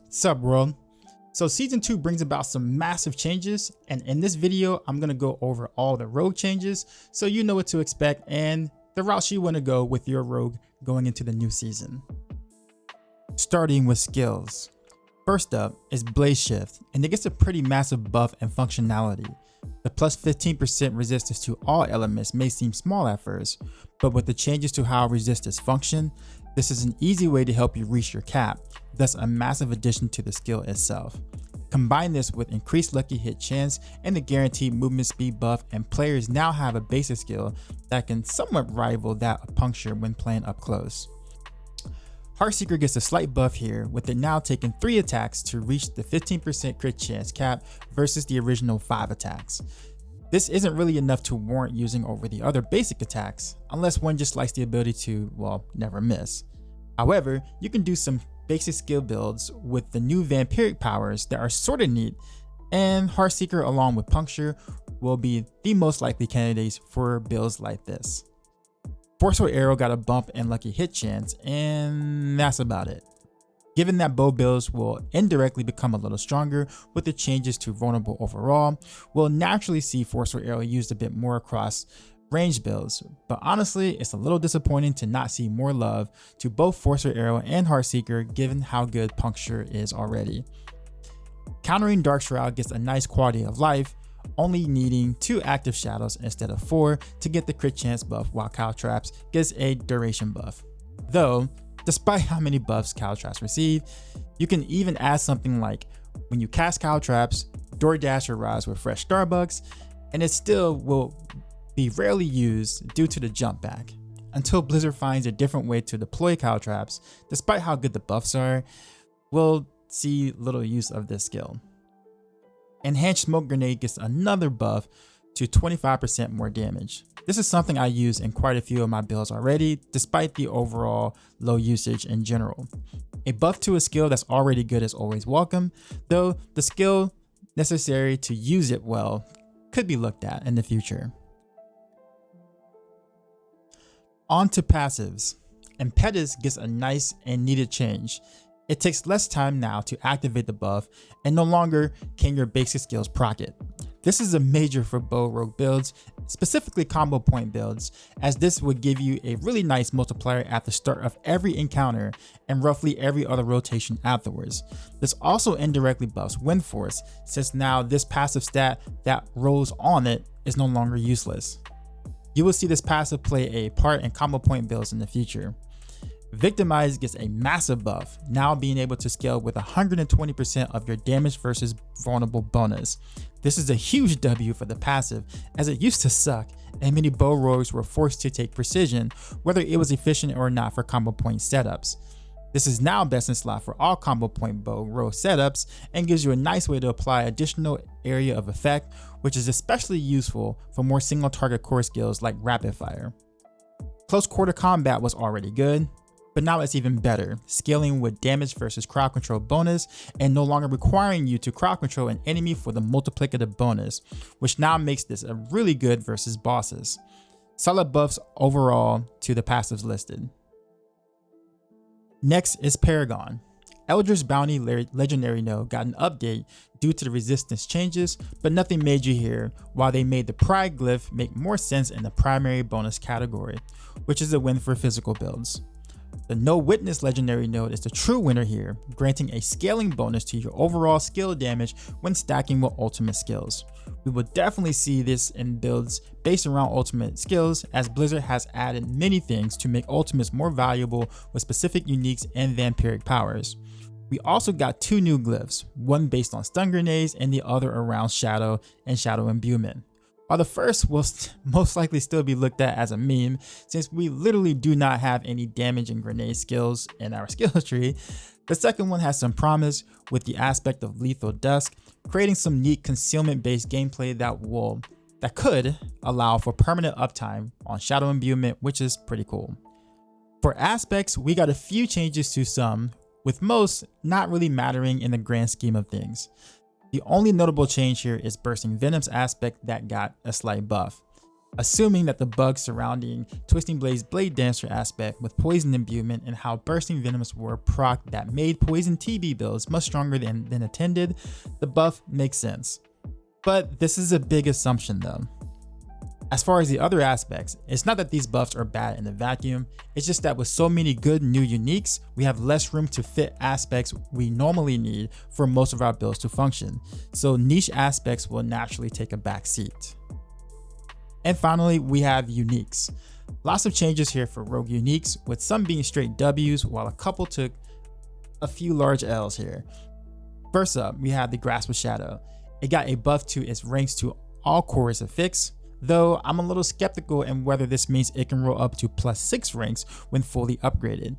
What's up, world? So season 2 brings about some massive changes, and in this video I'm going to go over all the rogue changes so you know what to expect and the routes you want to go with your rogue going into the new season. Starting with skills. First up is Blaze Shift, and it gets a pretty massive buff and functionality. The plus 15% resistance to all elements may seem small at first, but with the changes to how resistors function, this is an easy way to help you reach your cap, thus a massive addition to the skill itself. Combine this with increased lucky hit chance and the guaranteed movement speed buff, and players now have a basic skill that can somewhat rival that of Puncture when playing up close. Heartseeker gets a slight buff here, with it now taking 3 attacks to reach the 15% crit chance cap versus the original 5 attacks. This isn't really enough to warrant using over the other basic attacks, unless one just likes the ability to, well, never miss. However, you can do some basic skill builds with the new vampiric powers that are sorta neat, and Heartseeker along with Puncture will be the most likely candidates for builds like this. Forceful Arrow got a bump in lucky hit chance, and that's about it. Given that bow builds will indirectly become a little stronger with the changes to vulnerable overall, we'll naturally see Forceful Arrow used a bit more across range builds, but honestly it's a little disappointing to not see more love to both Forceful Arrow and Heartseeker given how good Puncture is already. Countering Dark Shroud gets a nice quality of life, only needing 2 active shadows instead of 4 to get the crit chance buff, while Caltrops gets a duration buff. Though, despite how many buffs Caltrops receive, you can even add something like when you cast Caltrops, DoorDash arrives with fresh Starbucks, and it still will be rarely used due to the jump back. Until Blizzard finds a different way to deploy Caltrops, despite how good the buffs are, we'll see little use of this skill. Enhanced Smoke Grenade gets another buff to 25% more damage. This is something I use in quite a few of my builds already, despite the overall low usage in general. A buff to a skill that's already good is always welcome, though the skill necessary to use it well could be looked at in the future. On to passives. Impetus gets a nice and needed change. It takes less time now to activate the buff, and no longer can your basic skills proc it. This is a major for bow rogue builds, specifically combo point builds, as this would give you a really nice multiplier at the start of every encounter and roughly every other rotation afterwards. This also indirectly buffs Wind Force, since now this passive stat that rolls on it is no longer useless. You will see this passive play a part in combo point builds in the future. Victimize gets a massive buff, now being able to scale with 120% of your damage versus vulnerable bonus. This is a huge W for the passive, as it used to suck and many bow rogues were forced to take precision, whether it was efficient or not for combo point setups. This is now best in slot for all combo point bow rogue setups and gives you a nice way to apply additional area of effect, which is especially useful for more single target core skills like rapid fire. Close quarter combat was already good, but now it's even better, scaling with damage versus crowd control bonus and no longer requiring you to crowd control an enemy for the multiplicative bonus, which now makes this a really good versus bosses. Solid buffs overall to the passives listed. Next is Paragon. Eldritch Bounty Legendary node got an update due to the resistance changes, but nothing major here, while they made the Pride glyph make more sense in the primary bonus category, which is a win for physical builds. The No Witness Legendary node is the true winner here, granting a scaling bonus to your overall skill damage when stacking with ultimate skills. We will definitely see this in builds based around ultimate skills, as Blizzard has added many things to make ultimates more valuable with specific uniques and vampiric powers. We also got 2 new glyphs, one based on stun grenades and the other around shadow and shadow imbuement. While the first will most likely still be looked at as a meme, since we literally do not have any damage and grenade skills in our skill tree, the second one has some promise with the aspect of Lethal Dusk, creating some neat concealment based gameplay that could allow for permanent uptime on shadow imbuement, which is pretty cool. For aspects, we got a few changes to some, with most not really mattering in the grand scheme of things. The only notable change here is Bursting Venom's aspect that got a slight buff. Assuming that the bugs surrounding Twisting Blade's Blade Dancer aspect with poison imbuement and how Bursting Venom's were proc that made poison TB builds much stronger than intended, the buff makes sense. But this is a big assumption though. As far as the other aspects, it's not that these buffs are bad in the vacuum, it's just that with so many good new uniques, we have less room to fit aspects we normally need for most of our builds to function, so niche aspects will naturally take a back seat. And finally, we have uniques. Lots of changes here for rogue uniques, with some being straight W's while a couple took a few large L's here. First up, we have the Grasp of Shadow. It got a buff to its ranks to all chorus affix, though I'm a little skeptical in whether this means it can roll up to +6 ranks when fully upgraded.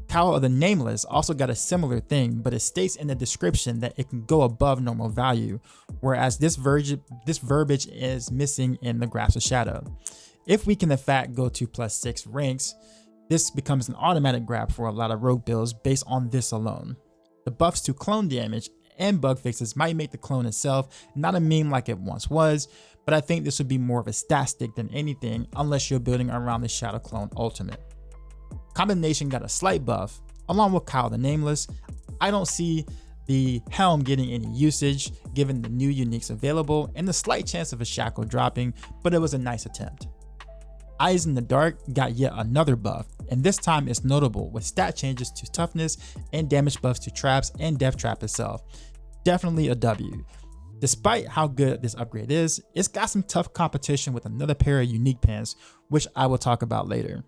Cowl of the Nameless also got a similar thing, but it states in the description that it can go above normal value, whereas this verbiage is missing in the Grasp of Shadow. If we can in fact go to +6 ranks, this becomes an automatic grab for a lot of rogue builds based on this alone. The buffs to clone damage and bug fixes might make the clone itself not a meme like it once was, but I think this would be more of a stat stick than anything unless you're building around the Shadow Clone Ultimate. Combination got a slight buff, along with Cowl the Nameless. I don't see the Helm getting any usage given the new uniques available and the slight chance of a Shackle dropping, but it was a nice attempt. Eyes in the Dark got yet another buff, and this time it's notable with stat changes to toughness and damage buffs to traps and Death Trap itself. Definitely a W. Despite how good this upgrade is, it's got some tough competition with another pair of unique pants, which I will talk about later.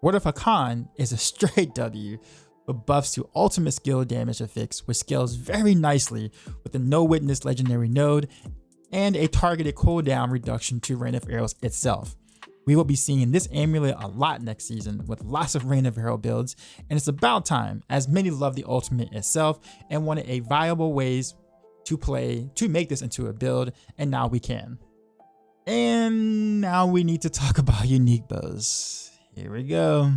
Word of Hakan is a straight W with buffs to ultimate skill damage affix, which scales very nicely with the No Witness legendary node and a targeted cooldown reduction to Rain of Arrows itself. We will be seeing this amulet a lot next season with lots of Rain of Arrow builds, and it's about time as many love the ultimate itself and wanted a viable ways to make this into a build, and now we can. And now we need to talk about unique bows. Here we go.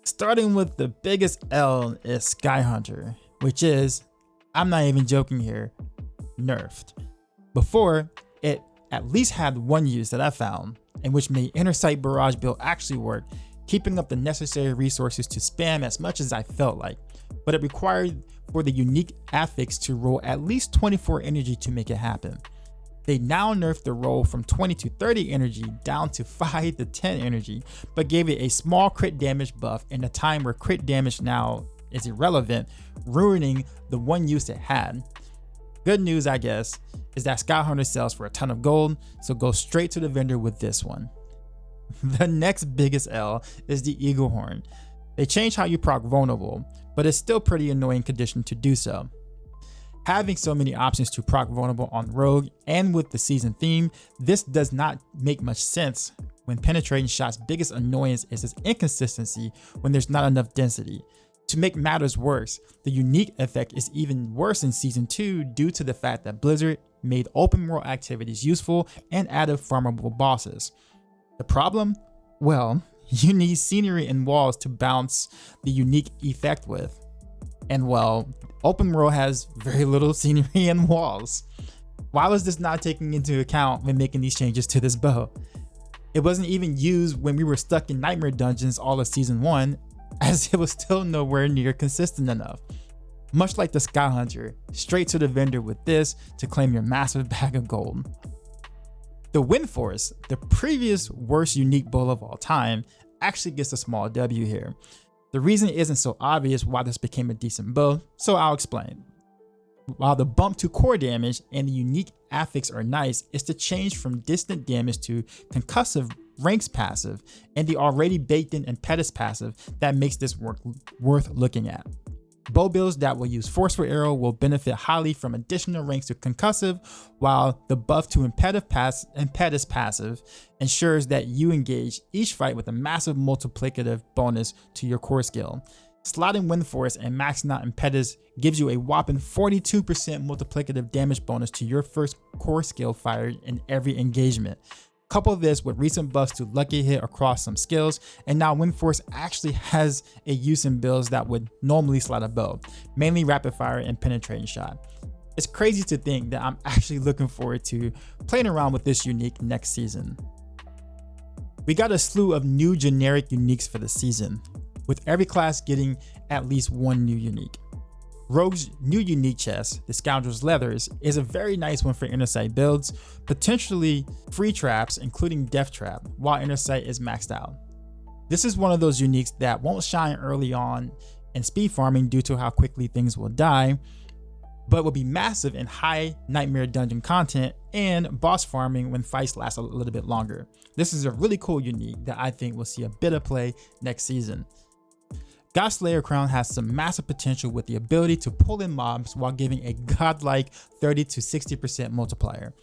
Starting with the biggest L is Sky Hunter, which is, I'm not even joking here, nerfed. Before, it at least had one use that I found, in which made Inner Sight Barrage build actually work, keeping up the necessary resources to spam as much as I felt like, but it required for the unique affix to roll at least 24 energy to make it happen. They now nerfed the roll from 20 to 30 energy down to 5 to 10 energy, but gave it a small crit damage buff in a time where crit damage now is irrelevant, ruining the one use it had. Good news, I guess, is that Sky Hunter sells for a ton of gold, so go straight to the vendor with this one. The next biggest L is the Eagle Horn. They changed how you proc vulnerable, but it's still pretty annoying condition to do so. Having so many options to proc vulnerable on Rogue and with the season theme, this does not make much sense when penetrating shots' biggest annoyance is its inconsistency when there's not enough density. To make matters worse, the unique effect is even worse in Season 2 due to the fact that Blizzard made open world activities useful and added farmable bosses. The problem? Well, you need scenery and walls to bounce the unique effect with. And well, open world has very little scenery and walls. Why was this not taken into account when making these changes to this bow? It wasn't even used when we were stuck in Nightmare Dungeons all of Season 1, as it was still nowhere near consistent enough. Much like the Sky Hunter, straight to the vendor with this to claim your massive bag of gold. The Wind Force, the previous worst unique bow of all time, actually gets a small W here. The reason isn't so obvious why this became a decent bow, so I'll explain. While the bump to core damage and the unique affix are nice, it's the change from distant damage to concussive ranks passive and the already baked in impetus passive that makes this work worth looking at. Bow builds that will use Forceful Arrow will benefit highly from additional ranks to concussive, while the buff to impetus passive ensures that you engage each fight with a massive multiplicative bonus to your core skill. Slotting Wind Force and maxing out impetus gives you a whopping 42% multiplicative damage bonus to your first core skill fired in every engagement. Couple this with recent buffs to Lucky Hit across some skills, and now Wind Force actually has a use in builds that would normally slot a bow, mainly rapid fire and penetrating shot. It's crazy to think that I'm actually looking forward to playing around with this unique next season. We got a slew of new generic uniques for the season, with every class getting at least one new unique. Rogue's new unique chest, the Scoundrel's Leathers, is a very nice one for Innersight builds, potentially free traps including Death Trap while Innersight is maxed out. This is one of those uniques that won't shine early on in speed farming due to how quickly things will die, but will be massive in high Nightmare Dungeon content and boss farming when fights last a little bit longer. This is a really cool unique that I think will see a bit of play next season. Godslayer Crown has some massive potential with the ability to pull in mobs while giving a godlike 30 to 60% multiplier.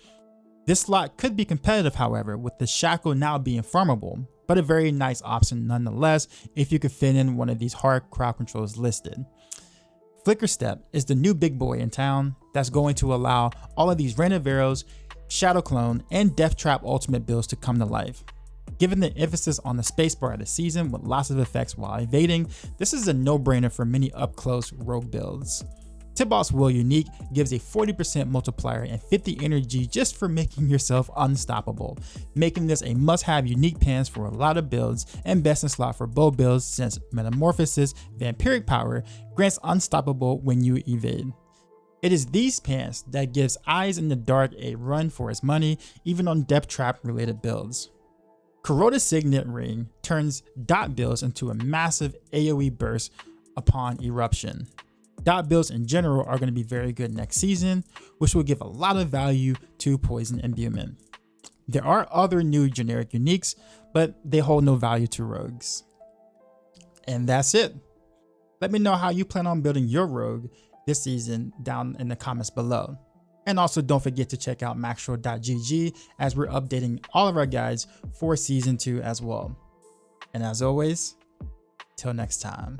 This slot could be competitive, however, with the Shackle now being farmable, but a very nice option nonetheless if you could fit in one of these hard crowd controls listed. Flicker Step is the new big boy in town that's going to allow all of these Rain of Arrows, Shadow Clone, and Death Trap ultimate builds to come to life. Given the emphasis on the spacebar of the season with lots of effects while evading, this is a no-brainer for many up-close rogue builds. Tibbalt's Will unique gives a 40% multiplier and 50 energy just for making yourself unstoppable, making this a must-have unique pants for a lot of builds and best in slot for bow builds since Metamorphosis Vampiric Power grants unstoppable when you evade. It is these pants that gives Eyes in the Dark a run for its money even on Death Trap related builds. Corroded Signet Ring turns dot builds into a massive AoE burst upon eruption. Dot builds in general are going to be very good next season, which will give a lot of value to Poison Imbuement. There are other new generic uniques, but they hold no value to rogues. And that's it. Let me know how you plan on building your rogue this season down in the comments below. And also don't forget to check out maxroll.gg as we're updating all of our guides for season 2 as well. And as always, till next time.